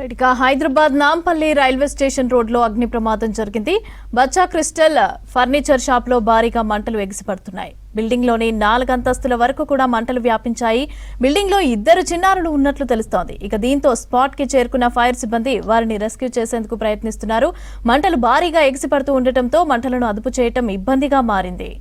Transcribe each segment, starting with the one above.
ఇక Hyderabad Nampally railway station రోడ్లో అగ్ని ప్రమాదం జరిగింది. బచ్చా క్రిస్టల్ ఫర్నిచర్ షాప్ లో భారీగా మంటలు ఎగిసిపడుతున్నాయి. బిల్డింగ్ లోని 4 అంతస్తుల వరకు కూడా మంటలు వ్యాపించాయి. బిల్డింగ్ లో 2 చిన్నారులు ఉన్నట్లు తెలుస్తోంది. ఇక దీంతో స్పాట్ కి చేరుకున్న ఫైర్ సిబ్బంది వారిని రెస్క్యూ చేసేందుకు ప్రయత్నిస్తున్నారు. మంటలు భారీగా ఎగిసిపడుతూ ఉండటంతో మంటలను అదుపు చేయడం ఇబ్బందిగా మారింది.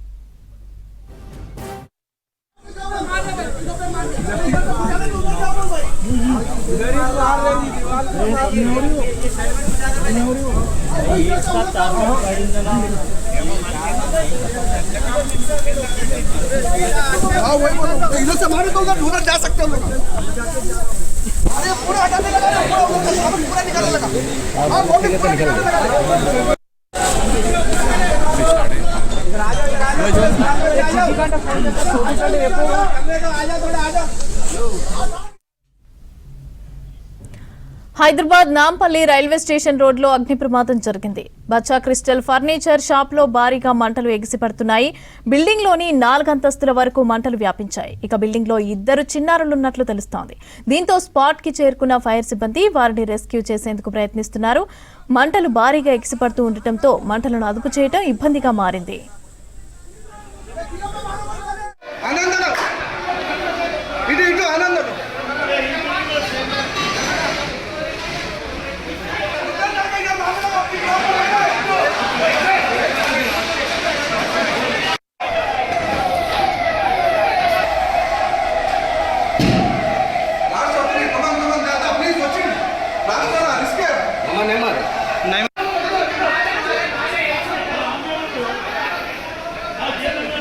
इधर से मारे तो उधर जा सकते हो लोग। अरे पूरा हटाने लगा, पूरा निकालने लगा। हाँ पूरा निकालने लगा। హైదరాబాద్ నాంపల్లి రైల్వే స్టేషన్ రోడ్లో అగ్ని ప్రమాదం జరిగింది. బచ్చా క్రిస్టల్ ఫర్నిచర్ షాప్ లో భారీగా మంటలు ఎగిసిపడుతున్నాయి. బిల్డింగ్ లోని 4 అంతస్తుల వరకు మంటలు వ్యాపించాయి. ఇక బిల్డింగ్ లో 2 చిన్నారులున్నట్లు తెలుస్తోంది. దీంతో స్పాట్ కి చేరుకున్న ఫైర్ సిబ్బంది వారిని రెస్క్యూ చేసేందుకు ప్రయత్నిస్తున్నారు. మంటలు భారీగా ఎగిసిపడుతూ ఉండటంతో మంటలను అదుపు చేయడం ఇబ్బందిగా మారింది.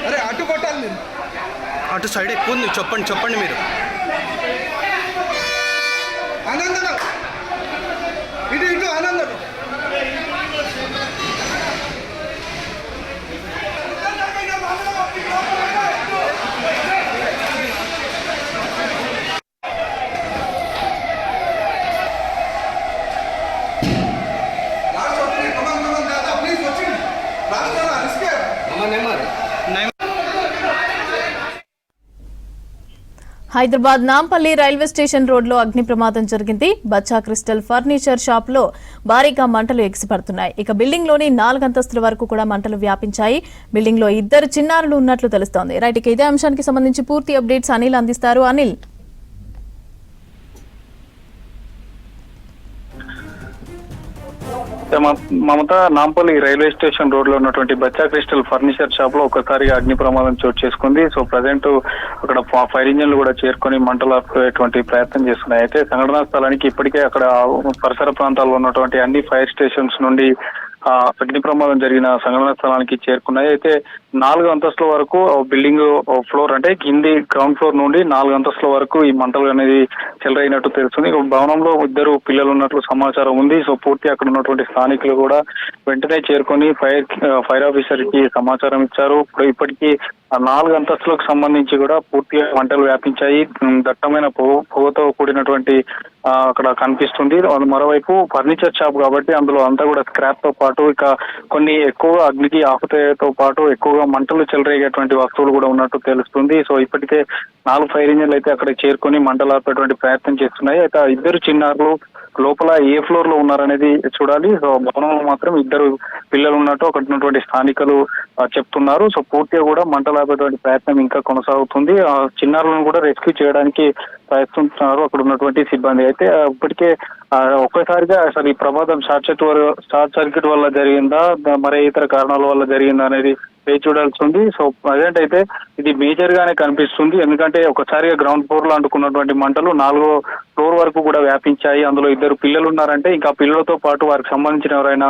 अरे अटू कोट्टाली అటు సైడ్ ఎక్కువ ఉంది. చెప్పండి మీరు. ఆనందం ఇటు ఆనందం హైదరాబాద్ నాంపల్లి రైల్వే స్టేషన్ రోడ్లో అగ్ని ప్రమాదం జరిగింది. బచ్చా క్రిస్టల్ ఫర్నిచర్ షాప్ లో భారీగా మంటలు ఎగిసిపడుతున్నాయి. ఇక బిల్డింగ్ లోని 4 అంతస్తుల వరకు కూడా మంటలు వ్యాపించాయి. బిల్డింగ్ లో 2 చిన్నారులు ఉన్నట్లు తెలుస్తోంది. రైట్, ఇక ఇదే అంశానికి సంబంధించి పూర్తి అప్డేట్స్ అనిల్ అందిస్తారు. అనిల్, మమత, నాంపల్లి రైల్వే స్టేషన్ రోడ్ లో ఉన్నటువంటి బచ్చా క్రిస్టల్ ఫర్నిచర్ షాప్ లో ఒక్కసారిగా అగ్ని ప్రమాదం చోటు చేసుకుంది. సో ప్రజెంట్ అక్కడ ఫైర్ ఇంజన్లు కూడా చేరుకొని మంటలు ఆపేటువంటి ప్రయత్నం చేస్తున్నాయి. అయితే సంఘటనా స్థలానికి ఇప్పటికే అక్కడ పరిసర ప్రాంతాల్లో ఉన్నటువంటి అన్ని ఫైర్ స్టేషన్స్ నుండి అగ్ని ప్రమాదం జరిగిన సంఘటన స్థలానికి చేరుకున్నాయి. అయితే 4 అంతస్తుల వరకు బిల్డింగ్ ఫ్లోర్ అంటే కింది గ్రౌండ్ ఫ్లోర్ నుండి 4 అంతస్తుల వరకు ఈ మంటలు అనేది చెలరైనట్టు తెలుస్తుంది. భవనంలో 2 పిల్లలు ఉన్నట్లు సమాచారం ఉంది. సో పూర్తి అక్కడ ఉన్నటువంటి స్థానికులు కూడా వెంటనే చేరుకొని ఫైర్ ఆఫీసర్ కి సమాచారం ఇచ్చారు. ఇప్పటికీ 4 అంతస్తులకు సంబంధించి కూడా పూర్తిగా మంటలు వ్యాపించాయి. దట్టమైన పొగతో కూడినటువంటి అక్కడ కనిపిస్తుంది. మరోవైపు ఫర్నిచర్ షాప్ కాబట్టి అందులో అంతా కూడా స్క్రాప్ తో పాటు ఇక కొన్ని ఎక్కువగా అగ్నికి ఆకుతతో పాటు ఎక్కువగా మంటలు చెలరేగేటువంటి వస్తువులు కూడా ఉన్నట్టు తెలుస్తుంది. సో ఇప్పటికే 4 ఫైర్ ఇంజన్లు అయితే అక్కడ చేరుకొని మంటలు ఆపేటువంటి ప్రయత్నం చేస్తున్నాయి. అయితే 2 చిన్నారులు లోపల ఏ ఫ్లోర్ లో ఉన్నారనేది చూడాలి. సో భవనంలో మాత్రం 2 పిల్లలు ఉన్నట్టు అక్కడ ఉన్నటువంటి స్థానికులు చెప్తున్నారు. సో పూర్తిగా కూడా మంటలు ఆపేటువంటి ప్రయత్నం ఇంకా కొనసాగుతుంది. ఆ చిన్నారులను కూడా రెస్క్యూ చేయడానికి ప్రయత్నిస్తున్నారు అక్కడ ఉన్నటువంటి సిబ్బంది. అయితే ఇప్పటికే ఒక్కసారిగా అసలు ఈ ప్రమాదం షార్ట్ సర్క్యూట్ వల్ల జరిగిందా, మరే ఇతర కారణాల వల్ల జరిగిందా అనేది వేచి చూడాల్సి ఉంది. సో ప్రజెంట్ అయితే ఇది మేజర్ గానే కనిపిస్తుంది. ఎందుకంటే ఒకసారిగా గ్రౌండ్ ఫ్లోర్ లో అంటుకున్నటువంటి మంటలు 4వ ఫ్లోర్ వరకు కూడా వ్యాపించాయి. అందులో 2 పిల్లలు ఉన్నారంటే ఇంకా పిల్లలతో పాటు వారికి సంబంధించిన ఎవరైనా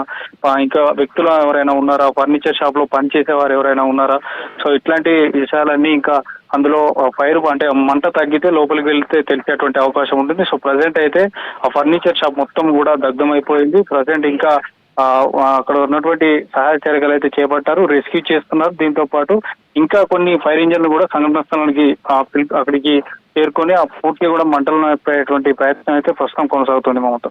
ఇంకా వ్యక్తులు ఎవరైనా ఉన్నారా, ఫర్నిచర్ షాప్ లో పనిచేసే వారు ఎవరైనా ఉన్నారా, సో ఇట్లాంటి విషయాలన్నీ ఇంకా అందులో ఫైర్ అంటే మంట తగ్గితే లోపలికి వెళ్తే తెలిసేటువంటి అవకాశం ఉంటుంది. సో ప్రజెంట్ అయితే ఆ ఫర్నిచర్ షాప్ మొత్తం కూడా దగ్ధమైపోయింది. ప్రజెంట్ ఇంకా అక్కడ ఉన్నటువంటి సహాయ చర్యలు అయితే చేపట్టారు, రెస్క్యూ చేస్తున్నారు. దీంతో పాటు ఇంకా కొన్ని ఫైర్ ఇంజన్లు కూడా సంఘటన స్థలానికి అక్కడికి చేరుకొని ఆ పూర్తిగా కూడా మంటలను ఆపేటువంటి ప్రయత్నం అయితే ప్రస్తుతం కొనసాగుతుంది. మమత.